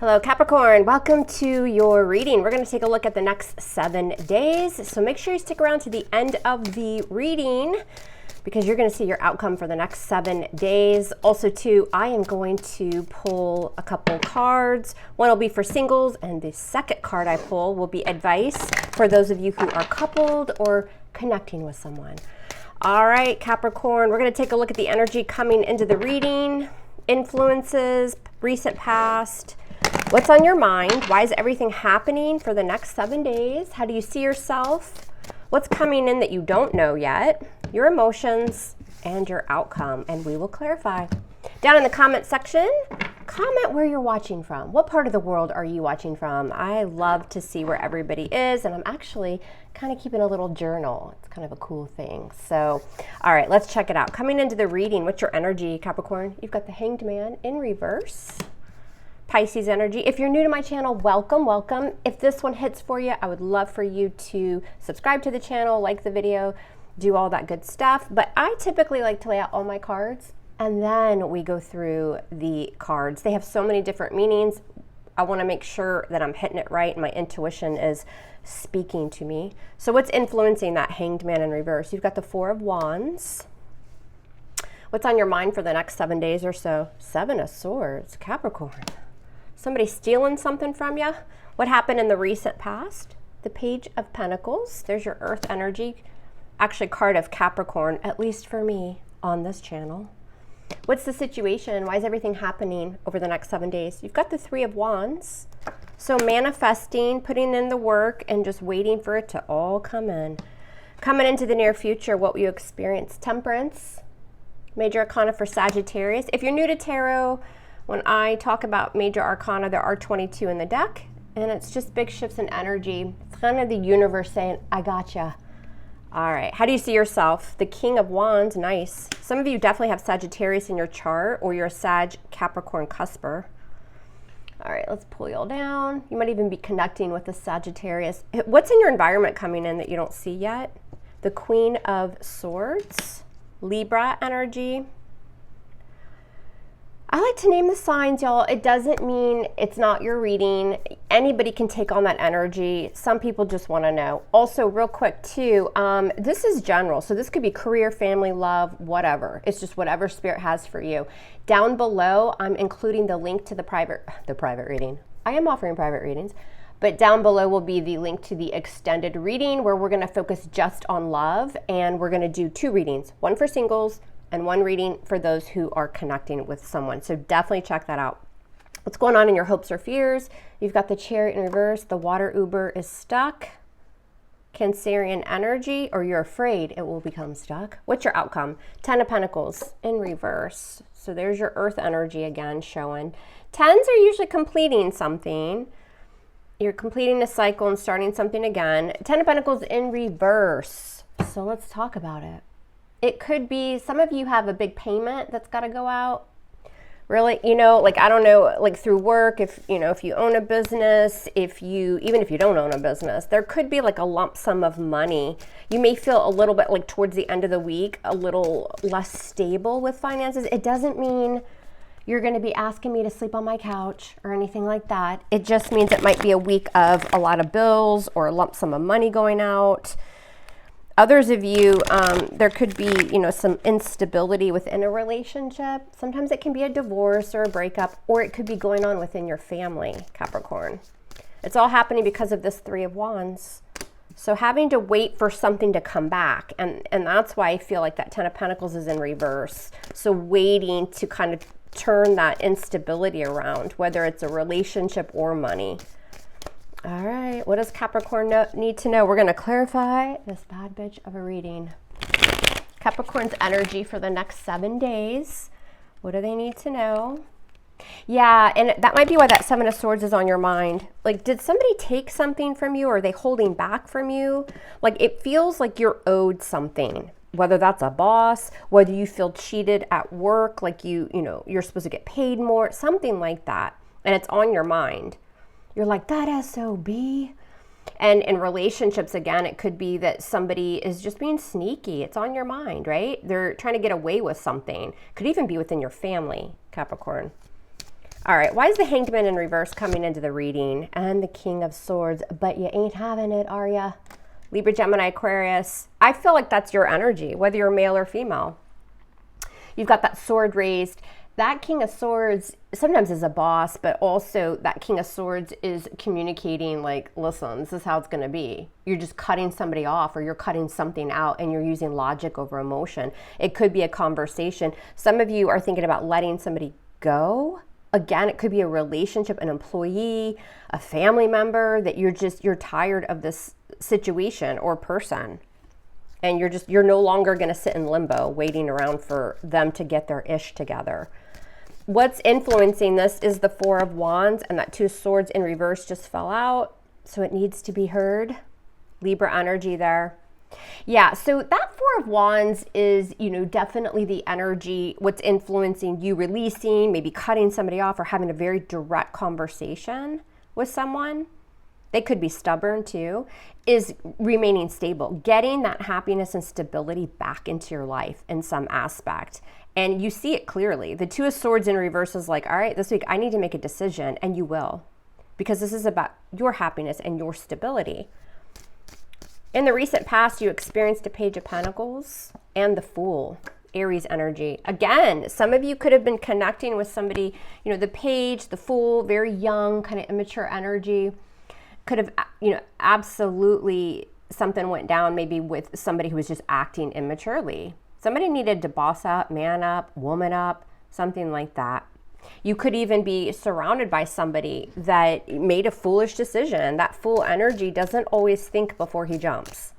Hello Capricorn, welcome to your reading. We're going to take a look at the next 7 days. So make sure you stick around to the end of the reading because you're going to see your outcome for the next 7 days. Also too, I am going to pull a couple cards. One will be for singles and the second card I pull will be advice for those of you who are coupled or connecting with someone. All right, Capricorn, we're going to take a look at the energy coming into the reading, influences, recent past. What's on your mind? Why is everything happening for the next 7 days? How do you see yourself? What's coming in that you don't know yet? Your emotions and your outcome, and we will clarify. Down in the comment section, comment where you're watching from. What part of the world are you watching from? I love to see where everybody is, and I'm actually kind of keeping a little journal. It's kind of a cool thing. So, all right, let's check it out. Coming into the reading, what's your energy, Capricorn? You've got the Hanged Man in reverse. Pisces energy. If you're new to my channel, welcome, welcome. If this one hits for you, I would love for you to subscribe to the channel, like the video, do all that good stuff. But I typically like to lay out all my cards and then we go through the cards. They have so many different meanings. I want to make sure that I'm hitting it right and my intuition is speaking to me. So what's influencing that Hanged Man in reverse? You've got the Four of Wands. What's on your mind for the next 7 days or so? Seven of Swords, Capricorn. Somebody stealing something from you? What happened in the recent past? The Page of Pentacles. There's your Earth energy. Actually, card of Capricorn, at least for me, on this channel. What's the situation? Why is everything happening over the next 7 days? You've got the Three of Wands. So manifesting, putting in the work, and just waiting for it to all come in. Coming into the near future, what will you experience? Temperance. Major Arcana for Sagittarius. If you're new to tarot, when I talk about major arcana, there are 22 in the deck, and it's just big shifts in energy. It's kind of the universe saying, I gotcha. All right, how do you see yourself? The King of Wands, nice. Some of you definitely have Sagittarius in your chart, or you're a Sag Capricorn cusper. All right, let's pull you all down. You might even be connecting with the Sagittarius. What's in your environment coming in that you don't see yet? The Queen of Swords, Libra energy. I like to name the signs, y'all. It doesn't mean it's not your reading. Anybody can take on that energy. Some people just want to know. Also, real quick too, this is general. So this could be career, family, love, whatever. It's just whatever Spirit has for you. Down below, I'm including the link to the private reading. I am offering private readings, but down below will be the link to the extended reading where we're going to focus just on love, and we're going to do 2 readings, one for singles, and 1 reading for those who are connecting with someone. So definitely check that out. What's going on in your hopes or fears? You've got the Chariot in reverse. The water Uber is stuck. Cancerian energy, or you're afraid it will become stuck. What's your outcome? 10 of Pentacles in reverse. So there's your Earth energy again showing. 10s are usually completing something. You're completing a cycle and starting something again. 10 of Pentacles in reverse. So let's talk about it. It could be, some of you have a big payment that's got to go out. Really, you know, like, I don't know, like through work, if you own a business, even if you don't own a business, there could be like a lump sum of money. You may feel a little bit like towards the end of the week, a little less stable with finances. It doesn't mean you're going to be asking me to sleep on my couch or anything like that. It just means it might be a week of a lot of bills or a lump sum of money going out. Others of you, there could be, some instability within a relationship. Sometimes it can be a divorce or a breakup, or it could be going on within your family, Capricorn. It's all happening because of this Three of Wands. So having to wait for something to come back, and that's why I feel like that 10 of Pentacles is in reverse. So waiting to kind of turn that instability around, whether it's a relationship or money. All right, what does Capricorn need to know? We're going to clarify this bad bitch of a reading. Capricorn's energy for the next 7 days. What do they need to know? Yeah, and that might be why that Seven of Swords is on your mind. Like, did somebody take something from you, or are they holding back from you? Like, it feels like you're owed something, whether that's a boss, whether you feel cheated at work, like you're supposed to get paid more, something like that, and it's on your mind. You're like, that SOB. And in relationships, again, it could be that somebody is just being sneaky. It's on your mind, right? They're trying to get away with something. Could even be within your family, Capricorn. All right, why is the Hanged Man in reverse coming into the reading? And the King of Swords, but you ain't having it, are ya? Libra, Gemini, Aquarius. I feel like that's your energy, whether you're male or female. You've got that sword raised. That King of Swords sometimes is a boss, but also that King of Swords is communicating like, listen, this is how it's going to be. You're just cutting somebody off, or you're cutting something out, and you're using logic over emotion. It could be a conversation. Some of you are thinking about letting somebody go. Again, it could be a relationship, an employee, a family member that you're tired of this situation or person. And you're no longer going to sit in limbo waiting around for them to get their ish together. What's influencing this is the Four of Wands, and that Two of Swords in reverse just fell out. So it needs to be heard. Libra energy there. Yeah, so that Four of Wands is, definitely the energy, what's influencing you releasing, maybe cutting somebody off, or having a very direct conversation with someone. They could be stubborn too, is remaining stable, getting that happiness and stability back into your life in some aspect. And you see it clearly. The Two of Swords in reverse is like, all right, this week I need to make a decision, and you will, because this is about your happiness and your stability. In the recent past, you experienced a Page of Pentacles and the Fool, Aries energy. Again, some of you could have been connecting with somebody, the Page, the Fool, very young, kind of immature energy. Could have, absolutely something went down maybe with somebody who was just acting immaturely. Somebody needed to boss up, man up, woman up, something like that. You could even be surrounded by somebody that made a foolish decision. That Fool energy doesn't always think before he jumps.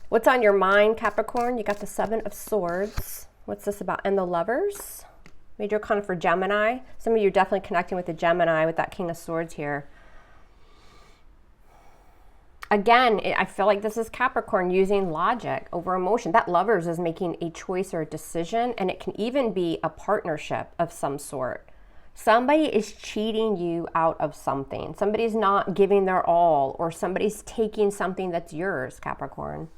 What's on your mind, Capricorn? You got the Seven of Swords. What's this about? And the Lovers. Major Arcana for Gemini. Some of you are definitely connecting with the Gemini with that King of Swords here. Again, I feel like this is Capricorn using logic over emotion. That Lovers is making a choice or a decision, and it can even be a partnership of some sort. Somebody is cheating you out of something. Somebody's not giving their all, or somebody's taking something that's yours, Capricorn,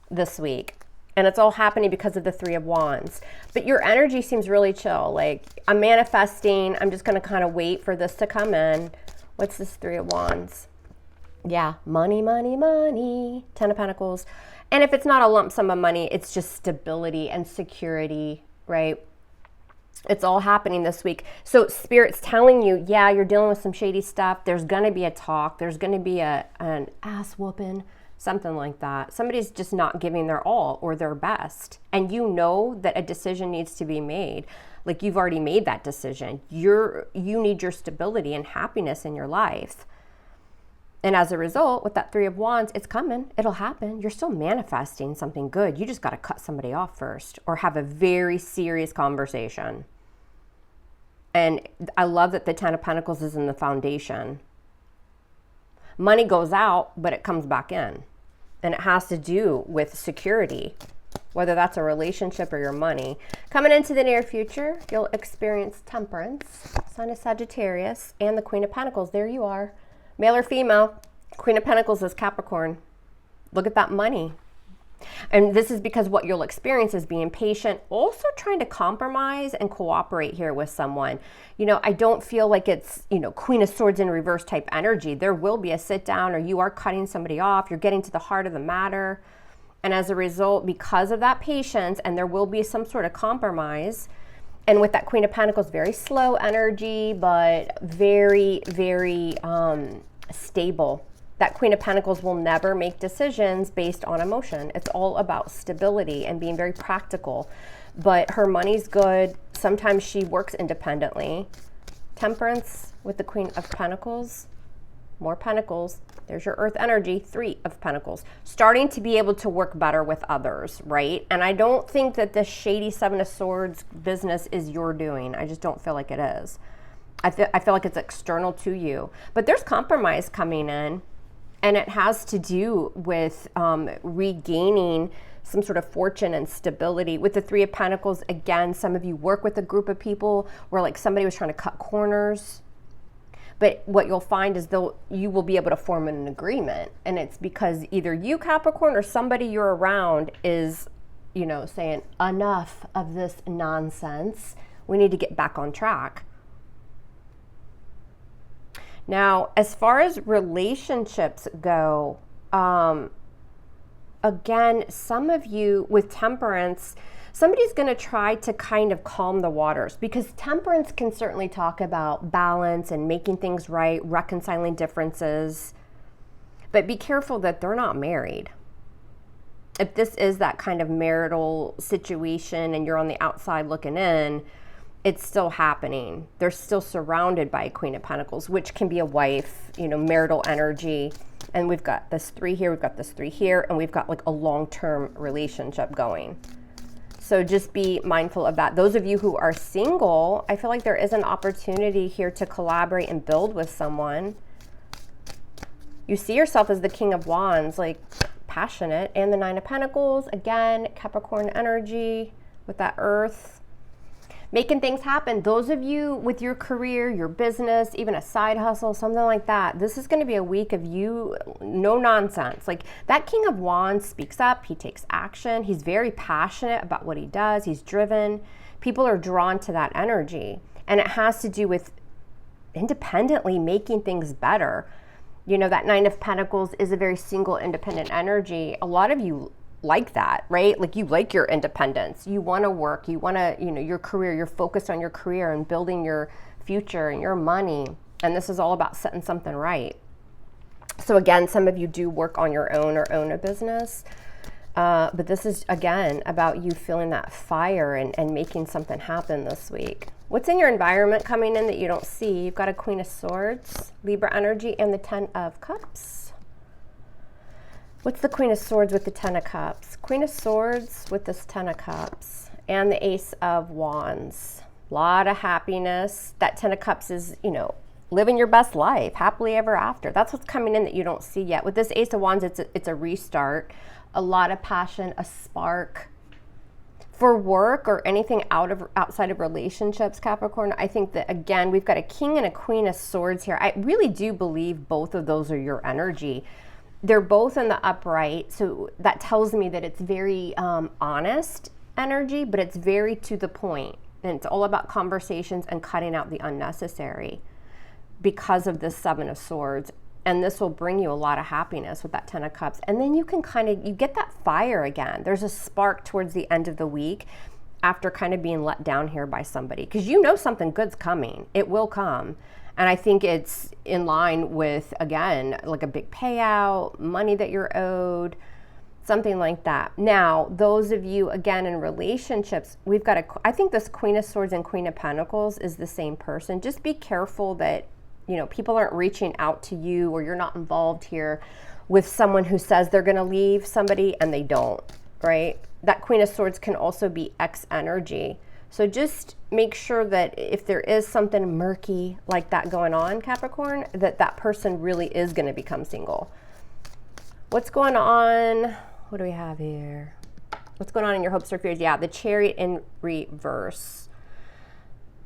this week. And it's all happening because of the Three of Wands. But your energy seems really chill. Like, I'm manifesting. I'm just going to kind of wait for this to come in. What's this Three of Wands? Yeah, money, money, money. Ten of Pentacles. And if it's not a lump sum of money, it's just stability and security, right? It's all happening this week. So Spirit's telling you, yeah, you're dealing with some shady stuff. There's going to be a talk. There's going to be an ass whooping, something like that. Somebody's just not giving their all or their best. And you know that a decision needs to be made. Like, you've already made that decision. You need your stability and happiness in your life. And as a result, with that Three of Wands, it's coming. It'll happen. You're still manifesting something good. You just got to cut somebody off first, or have a very serious conversation. And I love that the Ten of Pentacles is in the foundation. Money goes out, but it comes back in. And it has to do with security, whether that's a relationship or your money. Coming into the near future, you'll experience Temperance, Sign of Sagittarius, and the Queen of Pentacles. There you are. Male or female, Queen of Pentacles is Capricorn. Look at that money. And this is because what you'll experience is being patient, also trying to compromise and cooperate here with someone. I don't feel like it's, Queen of Swords in reverse type energy. There will be a sit down, or you are cutting somebody off. You're getting to the heart of the matter. And as a result, because of that patience, and there will be some sort of compromise. And with that Queen of Pentacles, very slow energy, but very, very stable. That Queen of Pentacles will never make decisions based on emotion. It's all about stability and being very practical. But her money's good. Sometimes she works independently. Temperance with the Queen of Pentacles. More Pentacles. There's your Earth energy, Three of Pentacles. Starting to be able to work better with others, right? And I don't think that this shady Seven of Swords business is your doing. I just don't feel like it is. I feel like it's external to you. But there's compromise coming in, and it has to do with regaining some sort of fortune and stability. With the Three of Pentacles, again, some of you work with a group of people where like somebody was trying to cut corners. But what you'll find is you will be able to form an agreement. And it's because either you, Capricorn, or somebody you're around is, saying, enough of this nonsense. We need to get back on track. Now, as far as relationships go, again, some of you with temperance, somebody's going to try to kind of calm the waters, because temperance can certainly talk about balance and making things right, reconciling differences. But be careful that they're not married. If this is that kind of marital situation and you're on the outside looking in, it's still happening. They're still surrounded by a Queen of Pentacles, which can be a wife, marital energy. And we've got this 3 here, we've got this 3 here, and we've got like a long-term relationship going. So just be mindful of that. Those of you who are single, I feel like there is an opportunity here to collaborate and build with someone. You see yourself as the King of Wands, like passionate, and the 9 of Pentacles, again, Capricorn energy with that earth. Making things happen. Those of you with your career, your business, even a side hustle, something like that, this is going to be a week of you, no nonsense. Like that King of Wands speaks up, he takes action, he's very passionate about what he does, he's driven. People are drawn to that energy, and it has to do with independently making things better. That 9 of Pentacles is a very single, independent energy. A lot of you like that, right? Like you like your independence. You want to work. You want to, your career. You're focused on your career and building your future and your money. And this is all about setting something right. So again, some of you do work on your own or own a business. But this is, again, about you feeling that fire and making something happen this week. What's in your environment coming in that you don't see? You've got a Queen of Swords, Libra energy, and the 10 of Cups. What's the Queen of Swords with the 10 of Cups? Queen of Swords with this 10 of Cups and the Ace of Wands. A lot of happiness. That 10 of Cups is, living your best life, happily ever after. That's what's coming in that you don't see yet. With this Ace of Wands, it's a restart. A lot of passion, a spark. For work or anything outside of relationships, Capricorn, I think that, again, we've got a King and a Queen of Swords here. I really do believe both of those are your energy. They're both in the upright, so that tells me that it's very honest energy, but it's very to the point. And it's all about conversations and cutting out the unnecessary because of this 7 of Swords. And this will bring you a lot of happiness with that 10 of Cups. And then you can you get that fire again. There's a spark towards the end of the week after kind of being let down here by somebody. Because something good's coming. It will come. And I think it's in line with, again, like a big payout, money that you're owed, something like that. Now, those of you, again, in relationships, we've got I think this Queen of Swords and Queen of Pentacles is the same person. Just be careful that people aren't reaching out to you, or you're not involved here with someone who says they're going to leave somebody and they don't, right? That Queen of Swords can also be X energy. So just make sure that if there is something murky like that going on, Capricorn, that person really is going to become single. What's going on? What do we have here? What's going on in your hopes or fears? Yeah, the Chariot in reverse.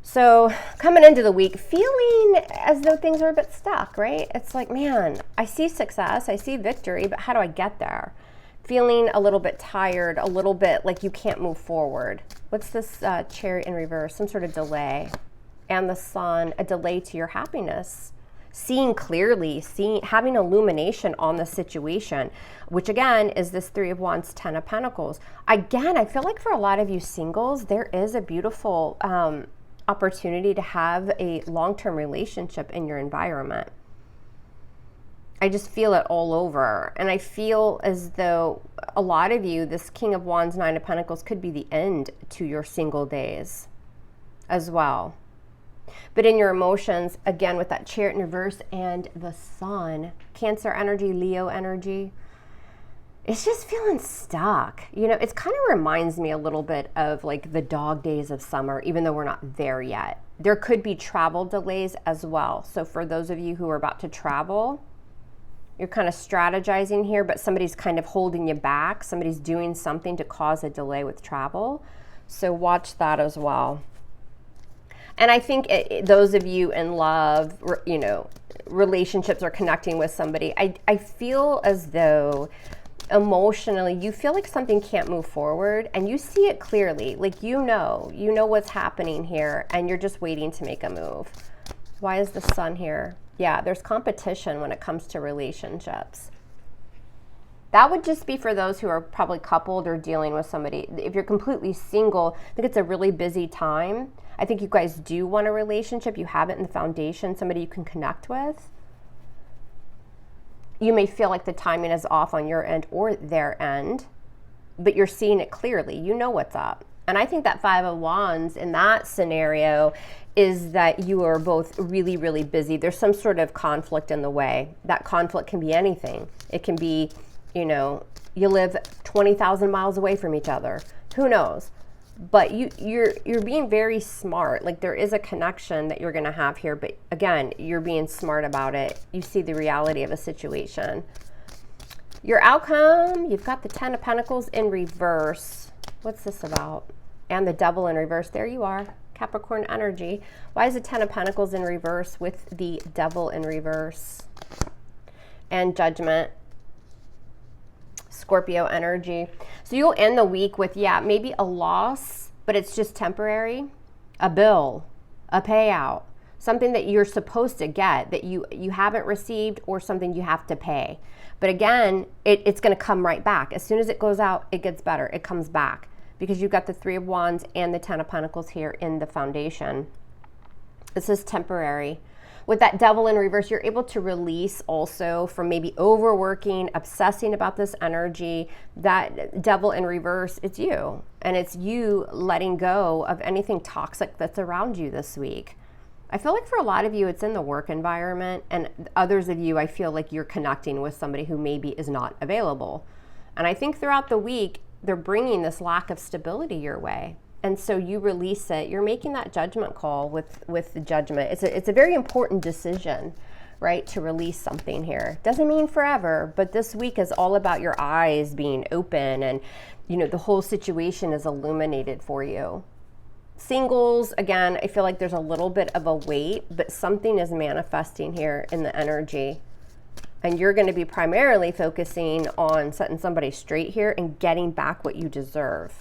So coming into the week, feeling as though things are a bit stuck, right? It's like, man, I see success, I see victory, but how do I get there? Feeling a little bit tired, a little bit like you can't move forward. What's this Chariot in reverse? Some sort of delay. And the Sun, a delay to your happiness. Seeing clearly, having illumination on the situation, which again is this 3 of Wands, 10 of Pentacles. Again, I feel like for a lot of you singles, there is a beautiful opportunity to have a long-term relationship in your environment. I just feel it all over. And I feel as though a lot of you, this King of Wands, 9 of Pentacles, could be the end to your single days as well. But in your emotions, again, with that Chariot in reverse and the Sun, Cancer energy, Leo energy, it's just feeling stuck. It kind of reminds me a little bit of like the dog days of summer, even though we're not there yet. There could be travel delays as well. So for those of you who are about to travel, you're kind of strategizing here, but somebody's kind of holding you back. Somebody's doing something to cause a delay with travel. So watch that as well. And I think those of you in love, relationships or connecting with somebody, I feel as though emotionally you feel like something can't move forward, and you see it clearly. Like you know what's happening here, and you're just waiting to make a move. Why is the Sun here? Yeah, there's competition when it comes to relationships. That would just be for those who are probably coupled or dealing with somebody. If you're completely single, I think it's a really busy time. I think you guys do want a relationship. You have it in the foundation, somebody you can connect with. You may feel like the timing is off on your end or their end, but you're seeing it clearly. You know what's up. And I think that Five of Wands in that scenario is that you are both really, really busy. There's some sort of conflict in the way. That conflict can be anything. It can be, you know, you live 20,000 miles away from each other. Who knows? But you're being very smart. Like, there is a connection that you're going to have here, but again, you're being smart about it. You see the reality of a situation. Your outcome, you've got the Ten of Pentacles in reverse. What's this about? And the Devil in reverse. There you are, Capricorn energy. Why is the Ten of Pentacles in reverse with the Devil in reverse? And Judgment. Scorpio energy. So you'll end the week with, yeah, maybe a loss, but it's just temporary. A bill, a payout, something that you're supposed to get that you haven't received, or something you have to pay. But again, it's going to come right back. As soon as it goes out, it gets better. It comes back because you've got the Three of Wands and the Ten of Pentacles here in the foundation. This is temporary. With that Devil in reverse, you're able to release also from maybe overworking, obsessing about this energy. That Devil in reverse, it's you. And it's you letting go of anything toxic that's around you this week. I feel like for a lot of you, it's in the work environment. And others of you, I feel like you're connecting with somebody who maybe is not available. And I think throughout the week, they're bringing this lack of stability your way. And so you release it. You're making that judgment call with the Judgment. It's a very important decision, right, to release something here. Doesn't mean forever, but this week is all about your eyes being open, and, you know, the whole situation is illuminated for you. Singles, again, I feel like there's a little bit of a weight, but something is manifesting here in the energy. And you're going to be primarily focusing on setting somebody straight here and getting back what you deserve.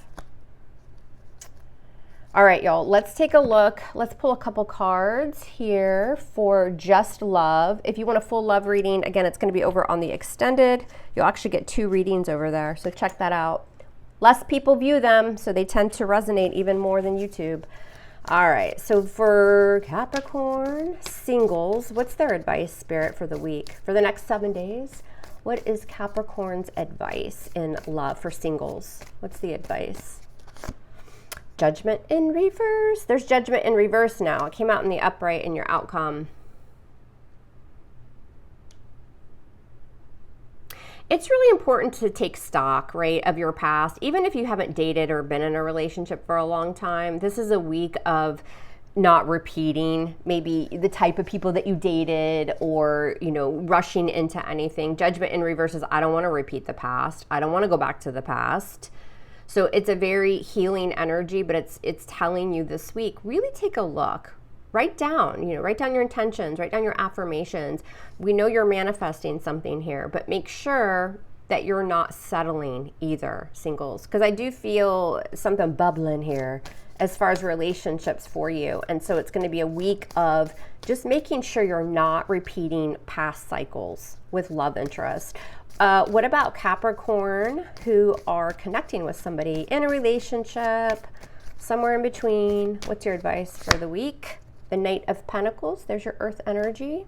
All right, y'all, let's take a look. Let's pull a couple cards here for Just Love. If you want a full love reading, again, it's going to be over on the extended. You'll actually get 2 readings over there, so check that out. Less people view them, so they tend to resonate even more than YouTube. All right, so for Capricorn singles, what's their advice, Spirit, for the week? For the next 7 days, what is Capricorn's advice in love for singles? What's the advice? Judgment in reverse. There's Judgment in reverse now. It came out in the upright in your outcome. It's really important to take stock, right, of your past. Even if you haven't dated or been in a relationship for a long time, this is a week of not repeating maybe the type of people that you dated, or, you know, rushing into anything. Judgment in reverse is, I don't want to repeat the past. I don't want to go back to the past. So it's a very healing energy, but it's telling you this week, really take a look. Write down your intentions, write down your affirmations. We know you're manifesting something here, but make sure that you're not settling either, singles. Because I do feel something bubbling here as far as relationships for you. And so it's going to be a week of just making sure you're not repeating past cycles with love interest. What about Capricorn who are connecting with somebody in a relationship, somewhere in between? What's your advice for the week? The Knight of Pentacles, there's your earth energy.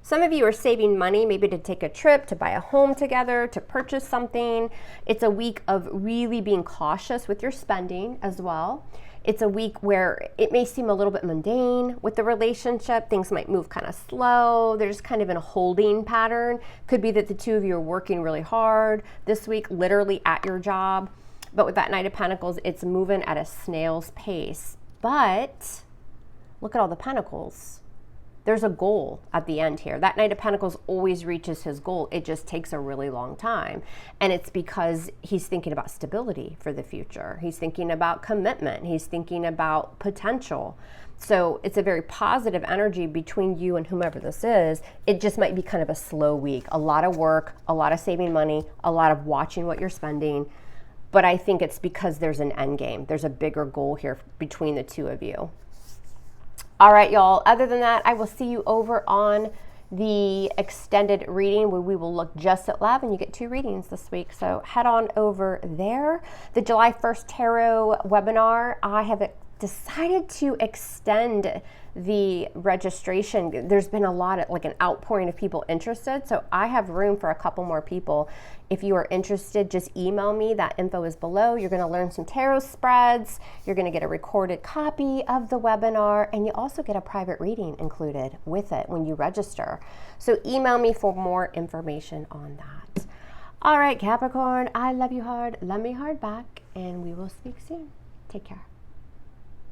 Some of you are saving money, maybe to take a trip, to buy a home together, to purchase something. It's a week of really being cautious with your spending as well. It's a week where it may seem a little bit mundane with the relationship. Things might move kind of slow. They're just kind of in a holding pattern. Could be that the two of you are working really hard this week, literally at your job. But with that Knight of Pentacles, it's moving at a snail's pace. But look at all the pentacles. There's a goal at the end here. That Knight of Pentacles always reaches his goal. It just takes a really long time. And it's because he's thinking about stability for the future. He's thinking about commitment. He's thinking about potential. So it's a very positive energy between you and whomever this is. It just might be kind of a slow week. A lot of work, a lot of saving money, a lot of watching what you're spending. But I think it's because there's an end game. There's a bigger goal here between the two of you. All right, y'all. Other than that, I will see you over on the extended reading where we will look just at love, and you get 2 readings this week. So head on over there. The July 1st Tarot webinar, I have decided to extend the registration. There's been a lot of like an outpouring of people interested, so I have room for a couple more people. If you are interested, just email me. That info is below. You're going to learn some tarot spreads. You're going to get a recorded copy of the webinar, and you also get a private reading included with it when you register. So email me for more information on that. All right, Capricorn, I love you hard. Love me hard back, and we will speak soon. Take care.